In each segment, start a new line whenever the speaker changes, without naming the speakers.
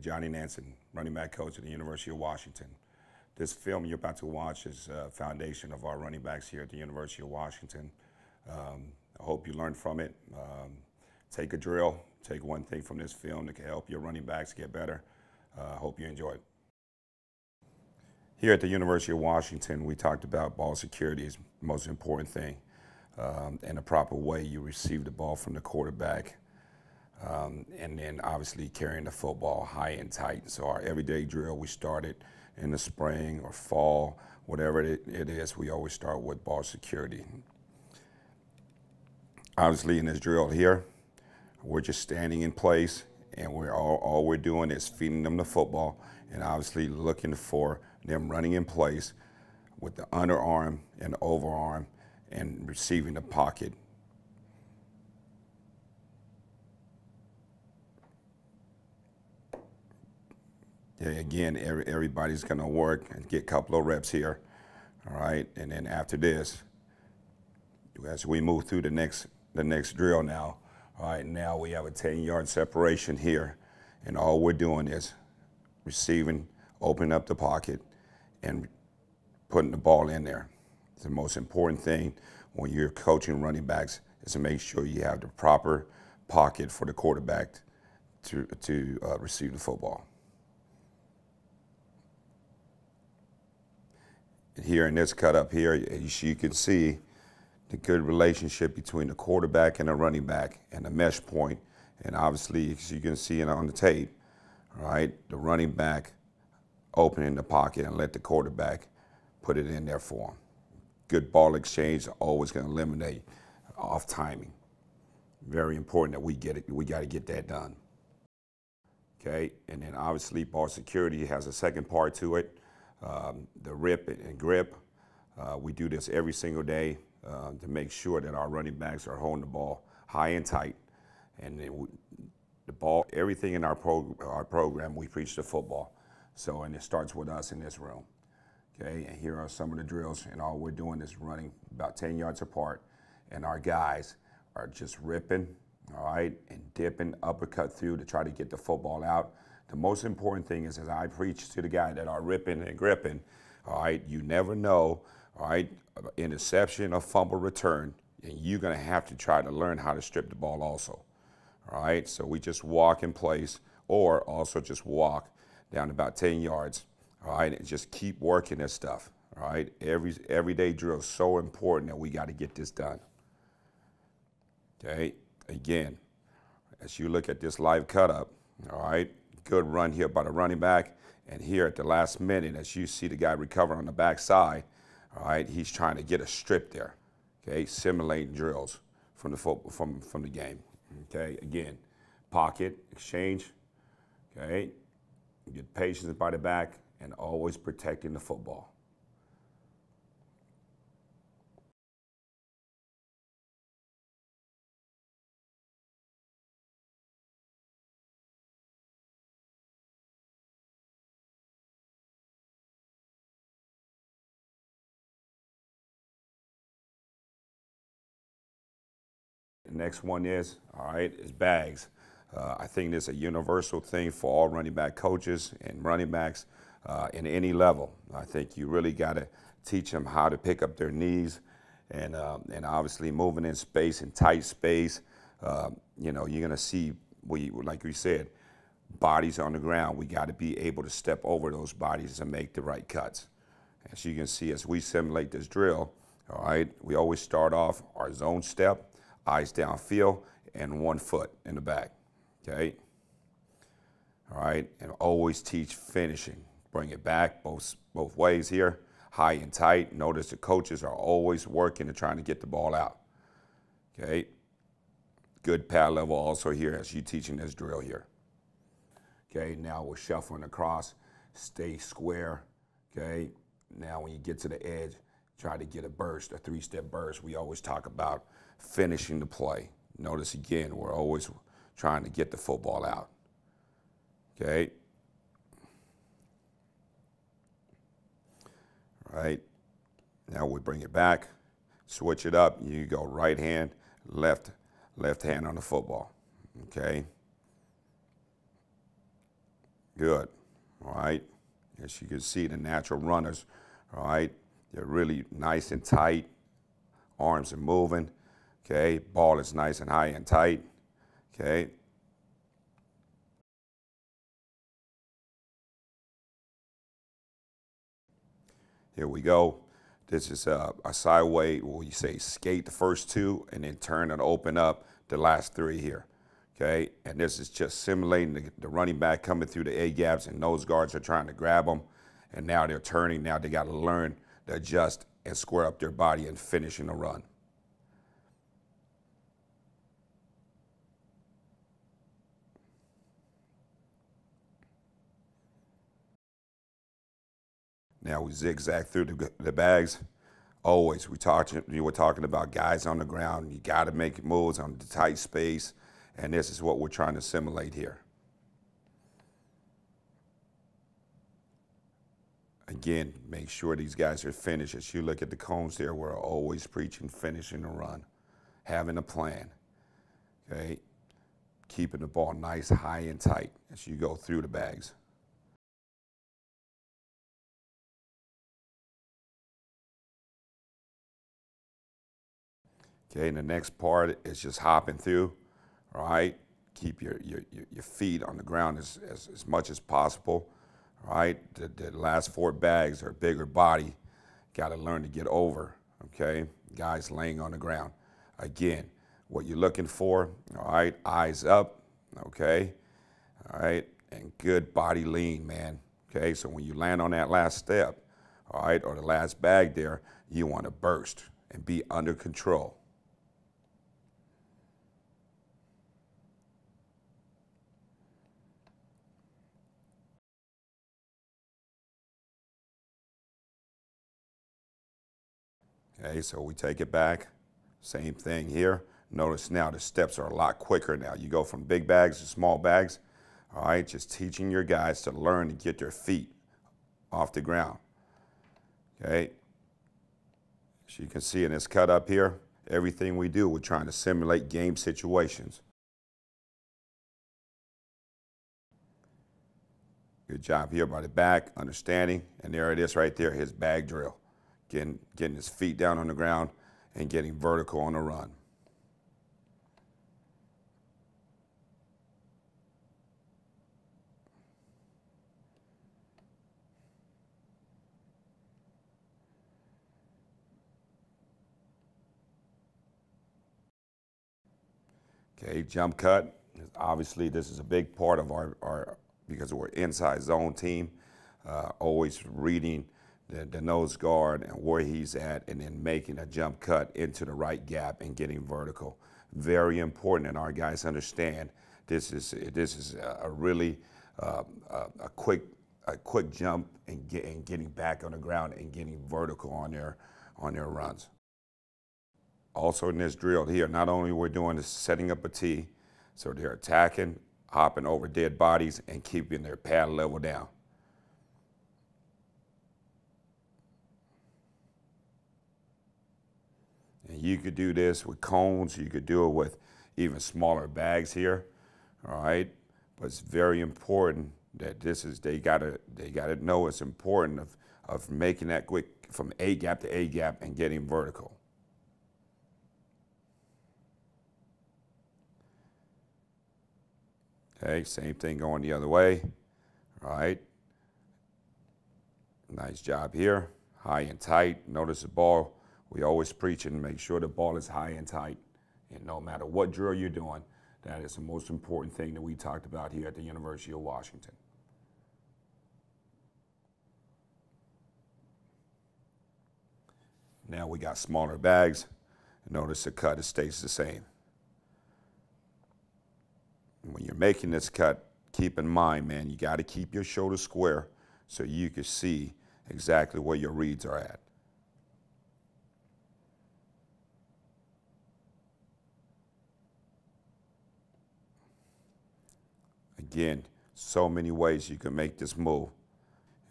Johnny Nansen, running back coach at the University of Washington. This film you're about to watch is a foundation of our running backs here at the University of Washington. I hope you learn from it. Take a drill, take one thing from this film that can help your running backs get better. I hope you enjoy it. Here at the University of Washington, we talked about ball security is the most important thing, and the proper way you receive the ball from the quarterback. And then obviously carrying the football high and tight. So our everyday drill, we started in the spring or fall, whatever it is, we always start with ball security. Obviously in this drill here, we're just standing in place, and all we're doing is feeding them the football and obviously looking for them running in place with the underarm and the overarm and receiving the pocket. Yeah, again, everybody's going to work and get a couple of reps here, all right? And then after this, as we move through the next drill now, all right, now we have a 10-yard separation here, and all we're doing is receiving, opening up the pocket, and putting the ball in there. It's the most important thing when you're coaching running backs is to make sure you have the proper pocket for the quarterback to receive the football. Here in this cut up here, you can see the good relationship between the quarterback and the running back and the mesh point. And obviously, as you can see it on the tape, all right, the running back opening the pocket and let the quarterback put it in there for him. Good ball exchange, always going to eliminate off timing. Very important that we get it. We got to get that done. Okay, and then obviously ball security has a second part to it. The rip and grip. We do this every single day to make sure that our running backs are holding the ball high and tight. And then the ball, everything in our program, we preach the football. So, and it starts with us in this room. Okay, and here are some of the drills, and all we're doing is running about 10 yards apart, and our guys are just ripping, all right, and dipping, uppercut through to try to get the football out. The most important thing is, as I preach to the guy that are ripping and gripping, all right, you never know, all right, interception or fumble return, and you're going to have to try to learn how to strip the ball also, all right? So we just walk in place or also just walk down about 10 yards, all right, and just keep working this stuff, all right? Everyday drill is so important that we got to get this done, okay? Again, as you look at this live cut up, all right, good run here by the running back, and here at the last minute, as you see the guy recover on the backside, all right, he's trying to get a strip there, okay, simulating drills from the football, from the game, okay. Again, pocket exchange, okay, get patience by the back, and always protecting the football. The next one is, all right, is bags. I think this is a universal thing for all running back coaches and running backs in any level. I think you really got to teach them how to pick up their knees and obviously moving in space, in tight space. You know, you're going to see, like we said, bodies on the ground. We got to be able to step over those bodies and make the right cuts. As you can see, as we simulate this drill, all right, we always start off our zone step, eyes downfield, and 1 foot in the back, okay? All right, and always teach finishing. Bring it back both ways here, high and tight. Notice the coaches are always working and trying to get the ball out, okay? Good pad level also here as you teaching this drill here. Okay, now we're shuffling across, stay square, okay? Now when you get to the edge, try to get a burst, a 3-step burst. We always talk about finishing the play. Notice again, we're always trying to get the football out, okay? All right, now we bring it back, switch it up, you go right hand, left hand on the football, okay? Good. All right. As you can see, the natural runners, all right, they're really nice and tight. Arms are moving. Okay. Ball is nice and high and tight. Okay. Here we go. This is a sideway where you say skate the first two and then turn and open up the last three here. Okay, and this is just simulating the running back coming through the A gaps, and nose guards are trying to grab them, and now they're turning. Now they got to learn to adjust and square up their body and finishing the run. Now we zigzag through the bags. Always, you were talking about guys on the ground. You got to make moves on the tight space, and this is what we're trying to simulate here. Again, make sure these guys are finished. As you look at the cones there, we're always preaching finishing the run, having a plan, okay? Keeping the ball nice, high, and tight as you go through the bags. Okay, and the next part is just hopping through, all right? Keep your feet on the ground as much as possible, all right? The last four bags are bigger body. Got to learn to get over, okay? Guys laying on the ground. Again, what you're looking for, all right? Eyes up, okay? All right, and good body lean, man, okay? So when you land on that last step, all right, or the last bag there, you want to burst and be under control. Okay, so we take it back. Same thing here. Notice now the steps are a lot quicker now. You go from big bags to small bags. All right, just teaching your guys to learn to get their feet off the ground. Okay. As you can see in this cut up here, everything we do, we're trying to simulate game situations. Good job here by the back, understanding, and there it is right there, his bag drill. Getting his feet down on the ground and getting vertical on the run. Okay, jump cut. Obviously, this is a big part of our because we're inside zone team, always reading the nose guard and where he's at, and then making a jump cut into the right gap and getting vertical. Very important, and our guys understand this is a really a quick jump and getting back on the ground and getting vertical on their runs. Also in this drill here, not only we're doing is setting up a tee, so they're attacking, hopping over dead bodies, and keeping their pad level down. And you could do this with cones. You could do it with even smaller bags here, all right? But it's very important that they gotta know it's important of making that quick from A gap to A gap and getting vertical. Okay, same thing going the other way, all right? Nice job here, high and tight. Notice the ball. We always preach and make sure the ball is high and tight. And no matter what drill you're doing, that is the most important thing that we talked about here at the University of Washington. Now we got smaller bags. Notice the cut, it stays the same. When you're making this cut, keep in mind, man, you got to keep your shoulders square so you can see exactly where your reads are at. Again, so many ways you can make this move.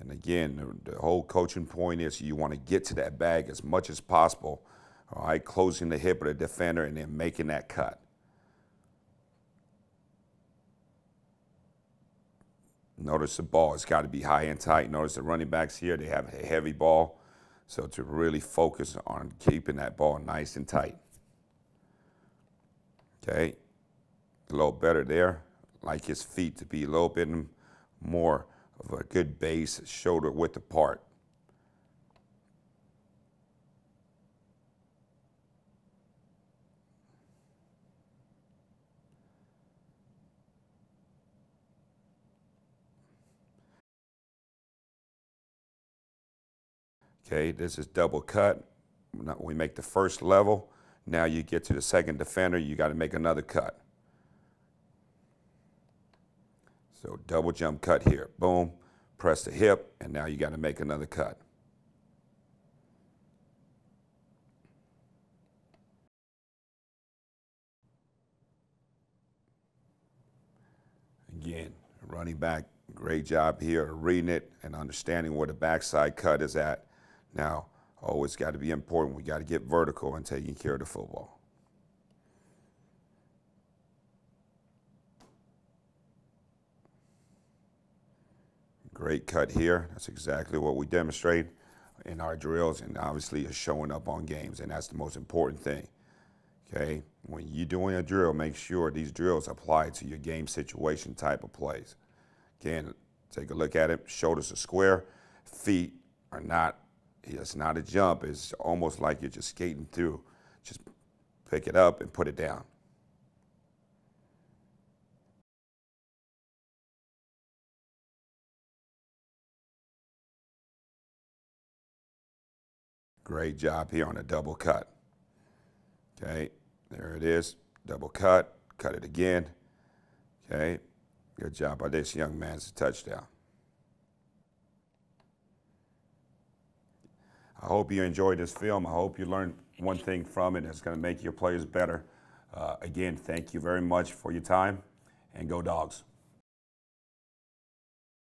And again, the whole coaching point is you want to get to that bag as much as possible, all right, closing the hip of the defender and then making that cut. Notice the ball, it's got to be high and tight. Notice the running backs here, they have a heavy ball. So to really focus on keeping that ball nice and tight. Okay, a little better there. Like his feet to be a little bit more of a good base, shoulder width apart. Okay, this is double cut. We make the first level. Now you get to the second defender, you got to make another cut. So double jump cut here, boom, press the hip, and now you got to make another cut. Again, running back, great job here reading it and understanding where the backside cut is at. Now, always got to be important. We got to get vertical and taking care of the football. Great cut here. That's exactly what we demonstrate in our drills, and obviously is showing up on games, and that's the most important thing. Okay, when you're doing a drill, make sure these drills apply to your game situation type of plays. Again, take a look at it. Shoulders are square, feet are not. It's not a jump. It's almost like you're just skating through. Just pick it up and put it down. Great job here on a double cut. Okay, there it is. Double cut, cut it again. Okay, good job by this young man. It's a touchdown. I hope you enjoyed this film. I hope you learned one thing from it that's going to make your players better. Again, thank you very much for your time, and go Dogs.